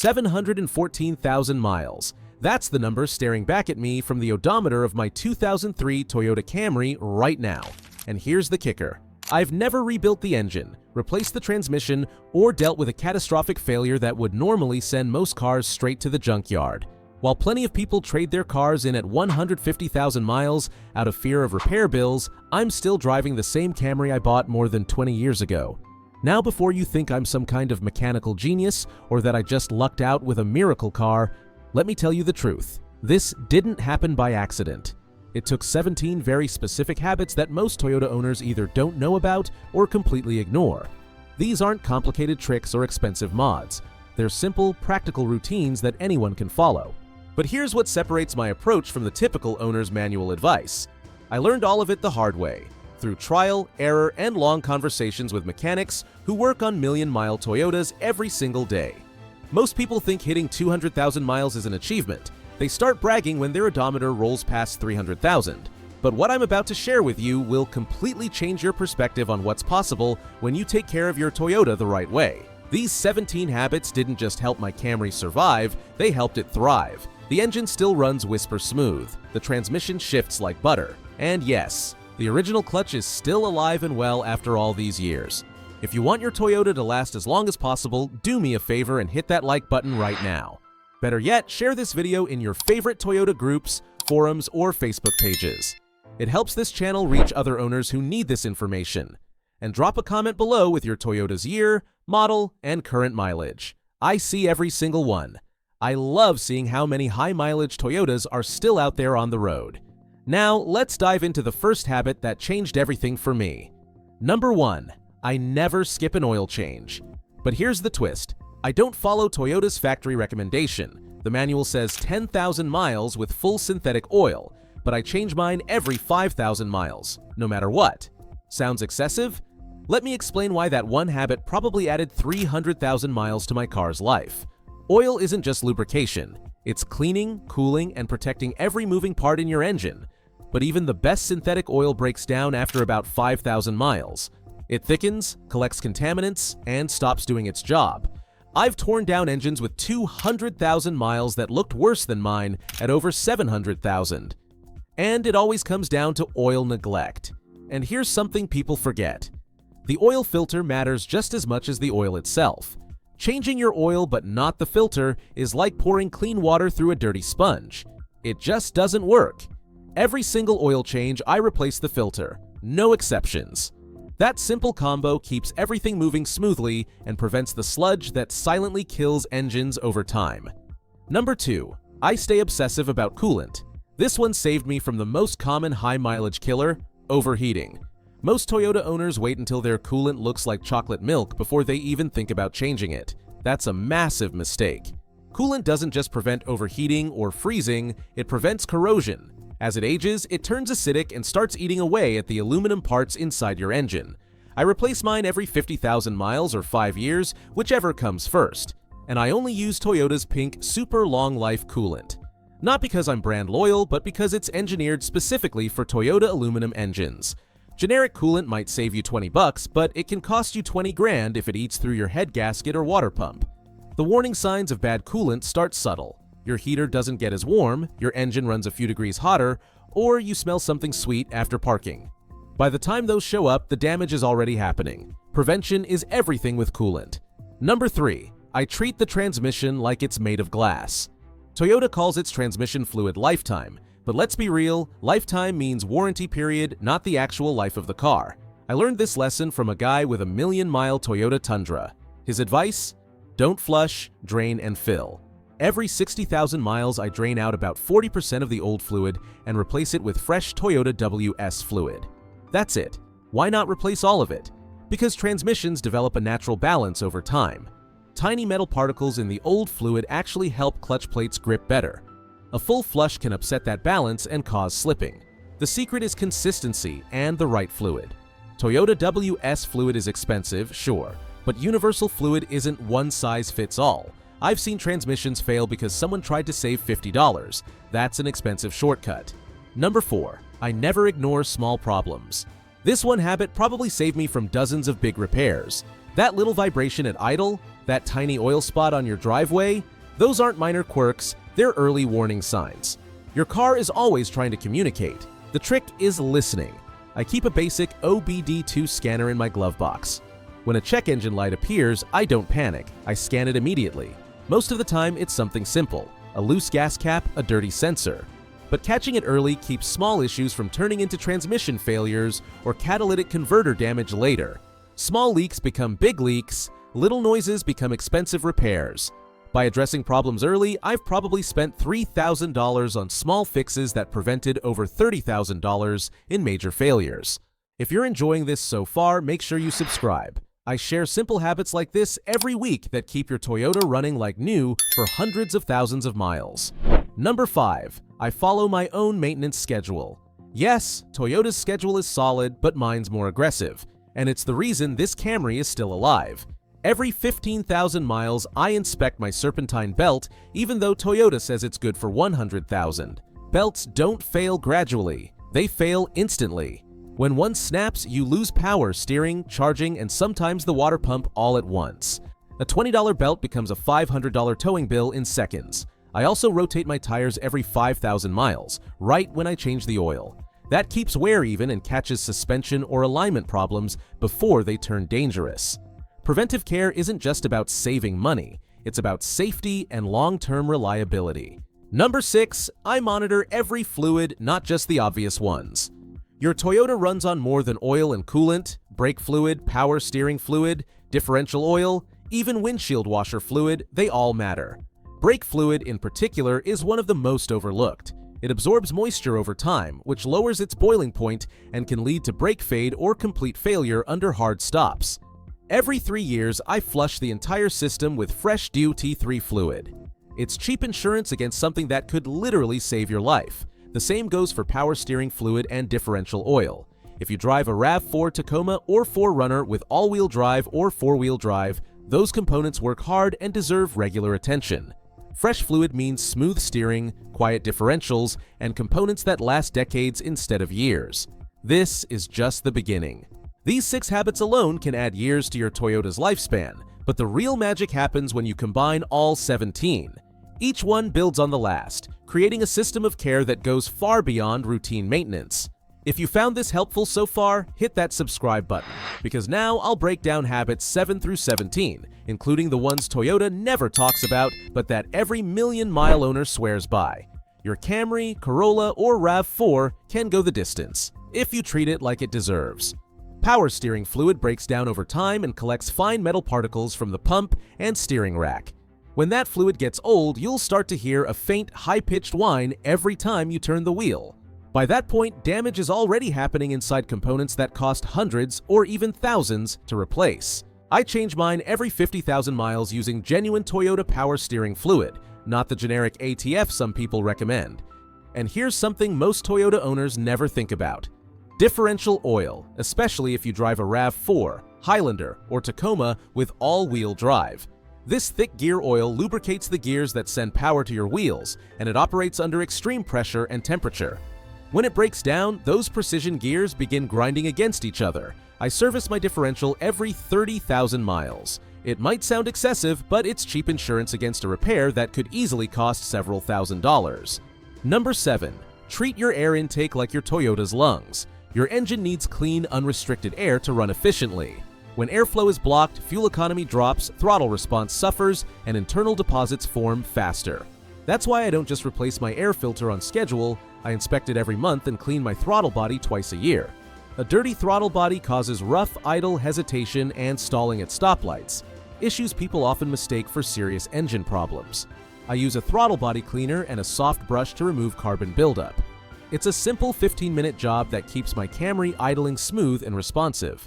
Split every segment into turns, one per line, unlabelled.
714,000 miles. That's the number staring back at me from the odometer of my 2003 Toyota Camry right now. And here's the kicker. I've never rebuilt the engine, replaced the transmission, or dealt with a catastrophic failure that would normally send most cars straight to the junkyard. While plenty of people trade their cars in at 150,000 miles out of fear of repair bills, I'm still driving the same Camry I bought more than 20 years ago. Now, before you think I'm some kind of mechanical genius or that I just lucked out with a miracle car, let me tell you the truth. This didn't happen by accident. It took 17 very specific habits that most Toyota owners either don't know about or completely ignore. These aren't complicated tricks or expensive mods. They're simple, practical routines that anyone can follow. But here's what separates my approach from the typical owner's manual advice. I learned all of it the hard way, through trial, error, and long conversations with mechanics who work on million-mile Toyotas every single day. Most people think hitting 200,000 miles is an achievement. They start bragging when their odometer rolls past 300,000. But what I'm about to share with you will completely change your perspective on what's possible when you take care of your Toyota the right way. These 17 habits didn't just help my Camry survive, they helped it thrive. The engine still runs whisper smooth, the transmission shifts like butter, and yes, the original clutch is still alive and well after all these years. If you want your Toyota to last as long as possible, do me a favor and hit that like button right now. Better yet, share this video in your favorite Toyota groups, forums, or Facebook pages. It helps this channel reach other owners who need this information. And drop a comment below with your Toyota's year, model, and current mileage. I see every single one. I love seeing how many high-mileage Toyotas are still out there on the road. Now, let's dive into the first habit that changed everything for me. Number 1. I never skip an oil change. But here's the twist. I don't follow Toyota's factory recommendation. The manual says 10,000 miles with full synthetic oil, but I change mine every 5,000 miles, no matter what. Sounds excessive? Let me explain why that one habit probably added 300,000 miles to my car's life. Oil isn't just lubrication. It's cleaning, cooling, and protecting every moving part in your engine. But even the best synthetic oil breaks down after about 5,000 miles. It thickens, collects contaminants, and stops doing its job. I've torn down engines with 200,000 miles that looked worse than mine at over 700,000. And it always comes down to oil neglect. And here's something people forget. The oil filter matters just as much as the oil itself. Changing your oil but not the filter is like pouring clean water through a dirty sponge. It just doesn't work. Every single oil change, I replace the filter. No exceptions. That simple combo keeps everything moving smoothly and prevents the sludge that silently kills engines over time. Number 2. I stay obsessive about coolant. This one saved me from the most common high-mileage killer, overheating. Most Toyota owners wait until their coolant looks like chocolate milk before they even think about changing it. That's a massive mistake. Coolant doesn't just prevent overheating or freezing, it prevents corrosion. As it ages, it turns acidic and starts eating away at the aluminum parts inside your engine. I replace mine every 50,000 miles or 5 years, whichever comes first. And I only use Toyota's pink Super Long Life coolant. Not because I'm brand loyal, but because it's engineered specifically for Toyota aluminum engines. Generic coolant might save you $20, but it can cost you 20 grand if it eats through your head gasket or water pump. The warning signs of bad coolant start subtle. Your heater doesn't get as warm, your engine runs a few degrees hotter, or you smell something sweet after parking. By the time those show up, the damage is already happening. Prevention is everything with coolant. Number 3. I treat the transmission like it's made of glass. Toyota calls its transmission fluid lifetime. But let's be real, lifetime means warranty period, not the actual life of the car. I learned this lesson from a guy with a million-mile Toyota Tundra. His advice? Don't flush, drain, and fill. Every 60,000 miles, I drain out about 40% of the old fluid and replace it with fresh Toyota WS fluid. That's it. Why not replace all of it? Because transmissions develop a natural balance over time. Tiny metal particles in the old fluid actually help clutch plates grip better. A full flush can upset that balance and cause slipping. The secret is consistency and the right fluid. Toyota WS fluid is expensive, sure, but universal fluid isn't one size fits all. I've seen transmissions fail because someone tried to save $50. That's an expensive shortcut. Number 4. I never ignore small problems. This one habit probably saved me from dozens of big repairs. That little vibration at idle, that tiny oil spot on your driveway, those aren't minor quirks, they're early warning signs. Your car is always trying to communicate. The trick is listening. I keep a basic OBD2 scanner in my glove box. When a check engine light appears, I don't panic. I scan it immediately. Most of the time, it's something simple: a loose gas cap, a dirty sensor. But catching it early keeps small issues from turning into transmission failures or catalytic converter damage later. Small leaks become big leaks, little noises become expensive repairs. By addressing problems early, I've probably spent $3,000 on small fixes that prevented over $30,000 in major failures. If you're enjoying this so far, make sure you subscribe. I share simple habits like this every week that keep your Toyota running like new for hundreds of thousands of miles. Number 5. I follow my own maintenance schedule. Yes, Toyota's schedule is solid, but mine's more aggressive. And it's the reason this Camry is still alive. Every 15,000 miles, I inspect my serpentine belt, even though Toyota says it's good for 100,000. Belts don't fail gradually, they fail instantly. When one snaps, you lose power, steering, charging, and sometimes the water pump all at once. A $20 belt becomes a $500 towing bill in seconds. I also rotate my tires every 5,000 miles, right when I change the oil. That keeps wear even and catches suspension or alignment problems before they turn dangerous. Preventive care isn't just about saving money, it's about safety and long-term reliability. Number 6, I monitor every fluid, not just the obvious ones. Your Toyota runs on more than oil and coolant, brake fluid, power steering fluid, differential oil, even windshield washer fluid, they all matter. Brake fluid in particular is one of the most overlooked. It absorbs moisture over time, which lowers its boiling point and can lead to brake fade or complete failure under hard stops. Every 3 years, I flush the entire system with fresh DOT3 fluid. It's cheap insurance against something that could literally save your life. The same goes for power steering fluid and differential oil. If you drive a RAV4 Tacoma or 4Runner with all-wheel drive or four-wheel drive, those components work hard and deserve regular attention. Fresh fluid means smooth steering, quiet differentials, and components that last decades instead of years. This is just the beginning. These 6 habits alone can add years to your Toyota's lifespan, but the real magic happens when you combine all 17. Each one builds on the last, creating a system of care that goes far beyond routine maintenance. If you found this helpful so far, hit that subscribe button, because now I'll break down habits 7 through 17, including the ones Toyota never talks about but that every million-mile owner swears by. Your Camry, Corolla, or RAV4 can go the distance, if you treat it like it deserves. Power steering fluid breaks down over time and collects fine metal particles from the pump and steering rack. When that fluid gets old, you'll start to hear a faint, high-pitched whine every time you turn the wheel. By that point, damage is already happening inside components that cost hundreds or even thousands to replace. I change mine every 50,000 miles using genuine Toyota power steering fluid, not the generic ATF some people recommend. And here's something most Toyota owners never think about: differential oil, especially if you drive a RAV4, Highlander, or Tacoma with all-wheel drive. This thick gear oil lubricates the gears that send power to your wheels, and it operates under extreme pressure and temperature. When it breaks down, those precision gears begin grinding against each other. I service my differential every 30,000 miles. It might sound excessive, but it's cheap insurance against a repair that could easily cost several $1,000s. Number 7. Treat your air intake like your Toyota's lungs. Your engine needs clean, unrestricted air to run efficiently. When airflow is blocked, fuel economy drops, throttle response suffers, and internal deposits form faster. That's why I don't just replace my air filter on schedule, I inspect it every month and clean my throttle body twice a year. A dirty throttle body causes rough, idle, hesitation, and stalling at stoplights, issues people often mistake for serious engine problems. I use a throttle body cleaner and a soft brush to remove carbon buildup. It's a simple 15-minute job that keeps my Camry idling smooth and responsive.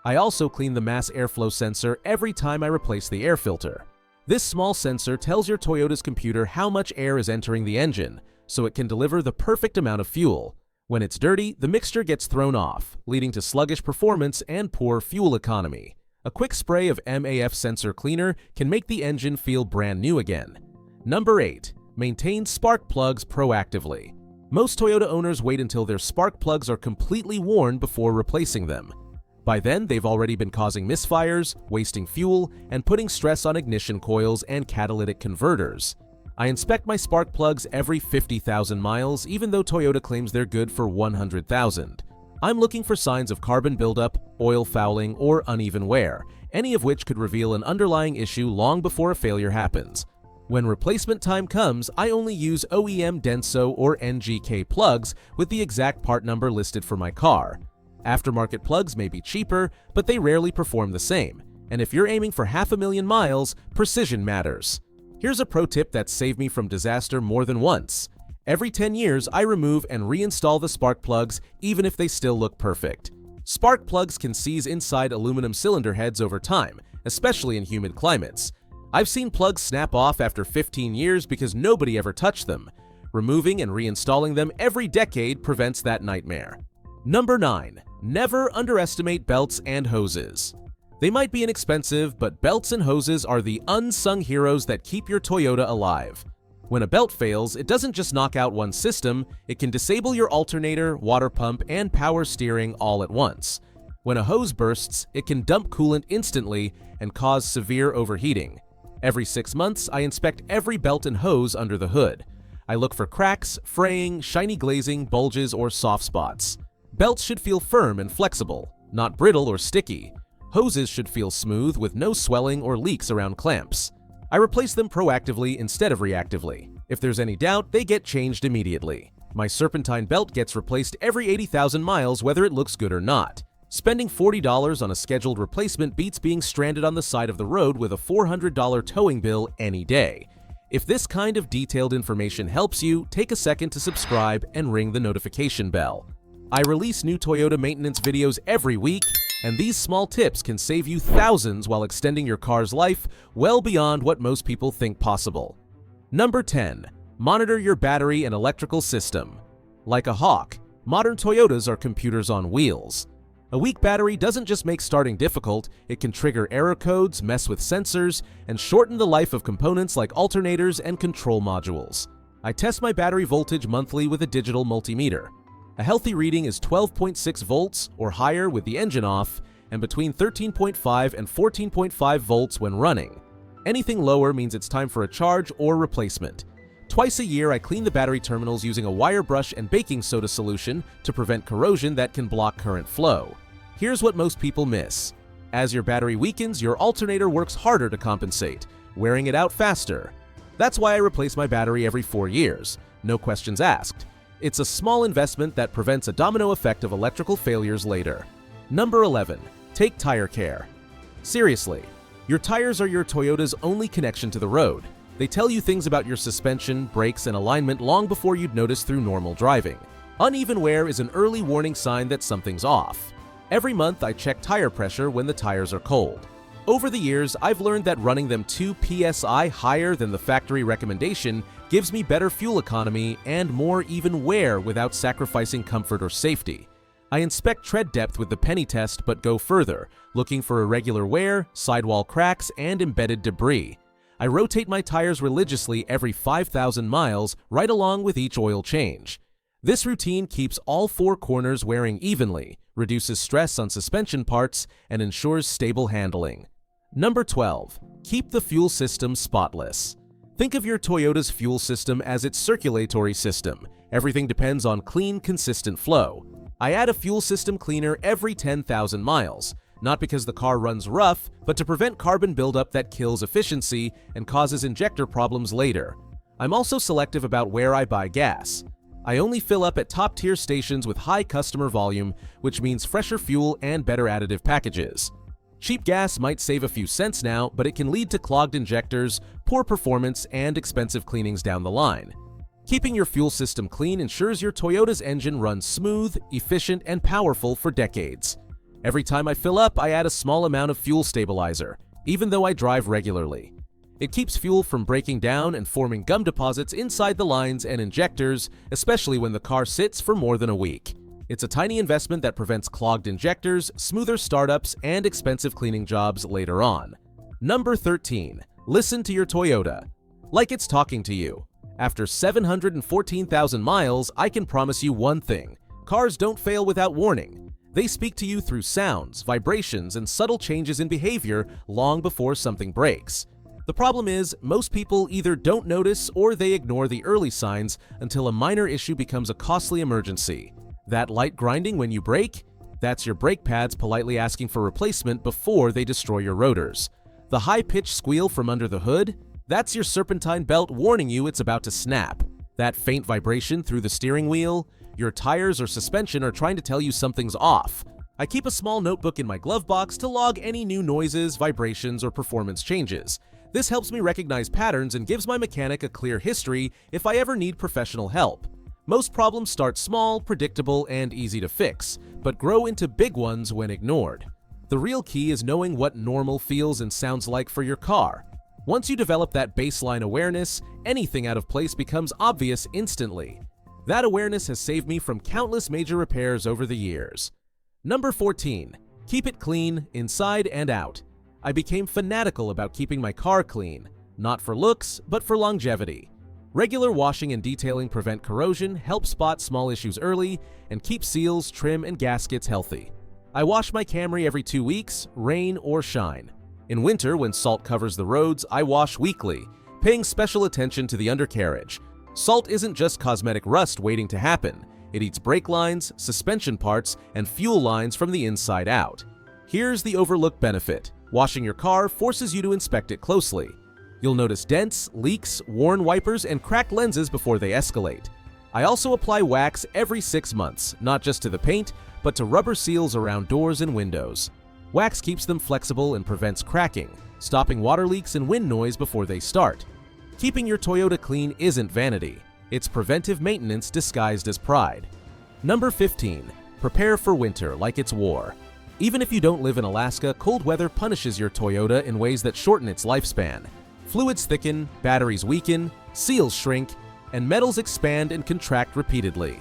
I also clean the mass airflow sensor every time I replace the air filter. This small sensor tells your Toyota's computer how much air is entering the engine, so it can deliver the perfect amount of fuel. When it's dirty, the mixture gets thrown off, leading to sluggish performance and poor fuel economy. A quick spray of MAF sensor cleaner can make the engine feel brand new again. Number 8. Maintain spark plugs proactively. Most Toyota owners wait until their spark plugs are completely worn before replacing them. By then, they've already been causing misfires, wasting fuel, and putting stress on ignition coils and catalytic converters. I inspect my spark plugs every 50,000 miles, even though Toyota claims they're good for 100,000. I'm looking for signs of carbon buildup, oil fouling, or uneven wear, any of which could reveal an underlying issue long before a failure happens. When replacement time comes, I only use OEM Denso or NGK plugs with the exact part number listed for my car. Aftermarket plugs may be cheaper, but they rarely perform the same, and if you're aiming for 500,000 miles, precision matters. Here's a pro tip that's saved me from disaster more than once. Every 10 years, I remove and reinstall the spark plugs even if they still look perfect. Spark plugs can seize inside aluminum cylinder heads over time, especially in humid climates. I've seen plugs snap off after 15 years because nobody ever touched them. Removing and reinstalling them every decade prevents that nightmare. Number 9. Never underestimate belts and hoses. They might be inexpensive, but belts and hoses are the unsung heroes that keep your Toyota alive. When a belt fails, it doesn't just knock out one system, it can disable your alternator, water pump, and power steering all at once. When a hose bursts, it can dump coolant instantly and cause severe overheating. Every 6 months, I inspect every belt and hose under the hood. I look for cracks, fraying, shiny glazing, bulges, or soft spots. Belts should feel firm and flexible, not brittle or sticky. Hoses should feel smooth with no swelling or leaks around clamps. I replace them proactively instead of reactively. If there's any doubt, they get changed immediately. My serpentine belt gets replaced every 80,000 miles whether it looks good or not. Spending $40 on a scheduled replacement beats being stranded on the side of the road with a $400 towing bill any day. If this kind of detailed information helps you, take a second to subscribe and ring the notification bell. I release new Toyota maintenance videos every week, and these small tips can save you thousands while extending your car's life well beyond what most people think possible. Number 10. Monitor your battery and electrical system. Like a hawk, modern Toyotas are computers on wheels. A weak battery doesn't just make starting difficult, it can trigger error codes, mess with sensors, and shorten the life of components like alternators and control modules. I test my battery voltage monthly with a digital multimeter. A healthy reading is 12.6 volts or higher with the engine off, and between 13.5 and 14.5 volts when running. Anything lower means it's time for a charge or replacement. Twice a year, I clean the battery terminals using a wire brush and baking soda solution to prevent corrosion that can block current flow. Here's what most people miss. As your battery weakens, your alternator works harder to compensate, wearing it out faster. That's why I replace my battery every 4 years. No questions asked. It's a small investment that prevents a domino effect of electrical failures later. Number 11. Take tire care. Seriously, your tires are your Toyota's only connection to the road. They tell you things about your suspension, brakes, and alignment long before you'd notice through normal driving. Uneven wear is an early warning sign that something's off. Every month, I check tire pressure when the tires are cold. Over the years, I've learned that running them 2 psi higher than the factory recommendation gives me better fuel economy and more even wear without sacrificing comfort or safety. I inspect tread depth with the penny test but go further, looking for irregular wear, sidewall cracks, and embedded debris. I rotate my tires religiously every 5,000 miles right along with each oil change. This routine keeps all 4 corners wearing evenly, reduces stress on suspension parts, and ensures stable handling. Number 12. Keep the fuel system spotless. Think of your Toyota's fuel system as its circulatory system. Everything depends on clean, consistent flow. I add a fuel system cleaner every 10,000 miles, not because the car runs rough, but to prevent carbon buildup that kills efficiency and causes injector problems later. I'm also selective about where I buy gas. I only fill up at top-tier stations with high customer volume, which means fresher fuel and better additive packages. Cheap gas might save a few cents now, but it can lead to clogged injectors, poor performance, and expensive cleanings down the line. Keeping your fuel system clean ensures your Toyota's engine runs smooth, efficient, and powerful for decades. Every time I fill up, I add a small amount of fuel stabilizer, even though I drive regularly. It keeps fuel from breaking down and forming gum deposits inside the lines and injectors, especially when the car sits for more than a week. It's a tiny investment that prevents clogged injectors, smoother startups, and expensive cleaning jobs later on. Number 13. Listen to your Toyota. Like it's talking to you. After 714,000 miles, I can promise you one thing. Cars don't fail without warning. They speak to you through sounds, vibrations, and subtle changes in behavior long before something breaks. The problem is, most people either don't notice or they ignore the early signs until a minor issue becomes a costly emergency. That light grinding when you brake? That's your brake pads politely asking for replacement before they destroy your rotors. The high-pitched squeal from under the hood? That's your serpentine belt warning you it's about to snap. That faint vibration through the steering wheel? Your tires or suspension are trying to tell you something's off. I keep a small notebook in my glove box to log any new noises, vibrations, or performance changes. This helps me recognize patterns and gives my mechanic a clear history if I ever need professional help. Most problems start small, predictable, and easy to fix, but grow into big ones when ignored. The real key is knowing what normal feels and sounds like for your car. Once you develop that baseline awareness, anything out of place becomes obvious instantly. That awareness has saved me from countless major repairs over the years. Number 14. Keep it clean, inside and out. I became fanatical about keeping my car clean, not for looks, but for longevity. Regular washing and detailing prevent corrosion, help spot small issues early, and keep seals, trim, and gaskets healthy. I wash my Camry every 2 weeks, rain or shine. In winter, when salt covers the roads, I wash weekly, paying special attention to the undercarriage. Salt isn't just cosmetic rust waiting to happen. It eats brake lines, suspension parts, and fuel lines from the inside out. Here's the overlooked benefit. Washing your car forces you to inspect it closely. You'll notice dents, leaks, worn wipers, and cracked lenses before they escalate. I also apply wax every 6 months, not just to the paint, but to rubber seals around doors and windows. Wax keeps them flexible and prevents cracking, stopping water leaks and wind noise before they start. Keeping your Toyota clean isn't vanity. It's preventive maintenance disguised as pride. Number 15. Prepare for winter like it's war. Even if you don't live in Alaska, cold weather punishes your Toyota in ways that shorten its lifespan. Fluids thicken, batteries weaken, seals shrink, and metals expand and contract repeatedly.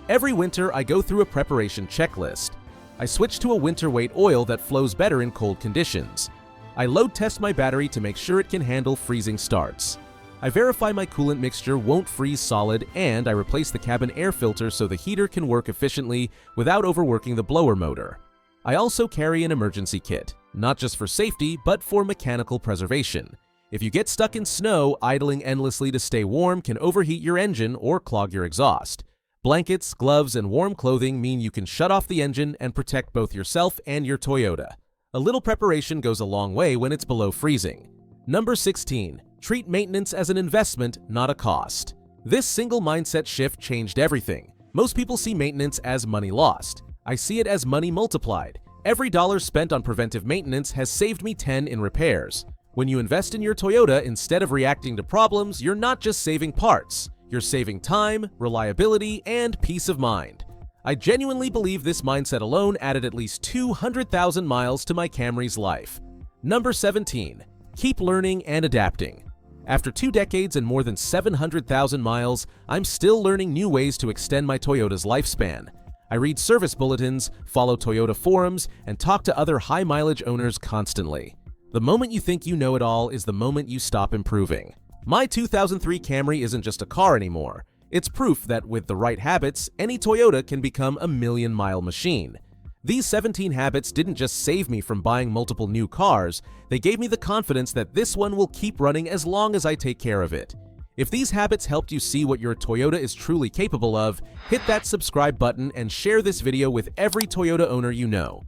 Every winter, I go through a preparation checklist. I switch to a winter weight oil that flows better in cold conditions. I load test my battery to make sure it can handle freezing starts. I verify my coolant mixture won't freeze solid, and I replace the cabin air filter so the heater can work efficiently without overworking the blower motor. I also carry an emergency kit, not just for safety, but for mechanical preservation. If you get stuck in snow, idling endlessly to stay warm can overheat your engine or clog your exhaust. Blankets, gloves, and warm clothing mean you can shut off the engine and protect both yourself and your Toyota. A little preparation goes a long way when it's below freezing. Number 16. Treat maintenance as an investment, not a cost. This single mindset shift changed everything. Most people see maintenance as money lost. I see it as money multiplied. Every dollar spent on preventive maintenance has saved me 10 in repairs. When you invest in your Toyota instead of reacting to problems, you're not just saving parts. You're saving time, reliability, and peace of mind. I genuinely believe this mindset alone added at least 200,000 miles to my Camry's life. Number 17. Keep learning and adapting. After 2 decades and more than 700,000 miles, I'm still learning new ways to extend my Toyota's lifespan. I read service bulletins, follow Toyota forums, and talk to other high-mileage owners constantly. The moment you think you know it all is the moment you stop improving. My 2003 Camry isn't just a car anymore. It's proof that with the right habits, any Toyota can become a million-mile machine. These 17 habits didn't just save me from buying multiple new cars, they gave me the confidence that this one will keep running as long as I take care of it. If these habits helped you see what your Toyota is truly capable of, hit that subscribe button and share this video with every Toyota owner you know.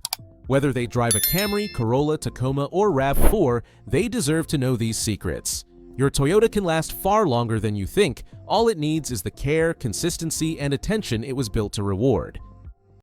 Whether they drive a Camry, Corolla, Tacoma, or RAV4, they deserve to know these secrets. Your Toyota can last far longer than you think. All it needs is the care, consistency, and attention it was built to reward.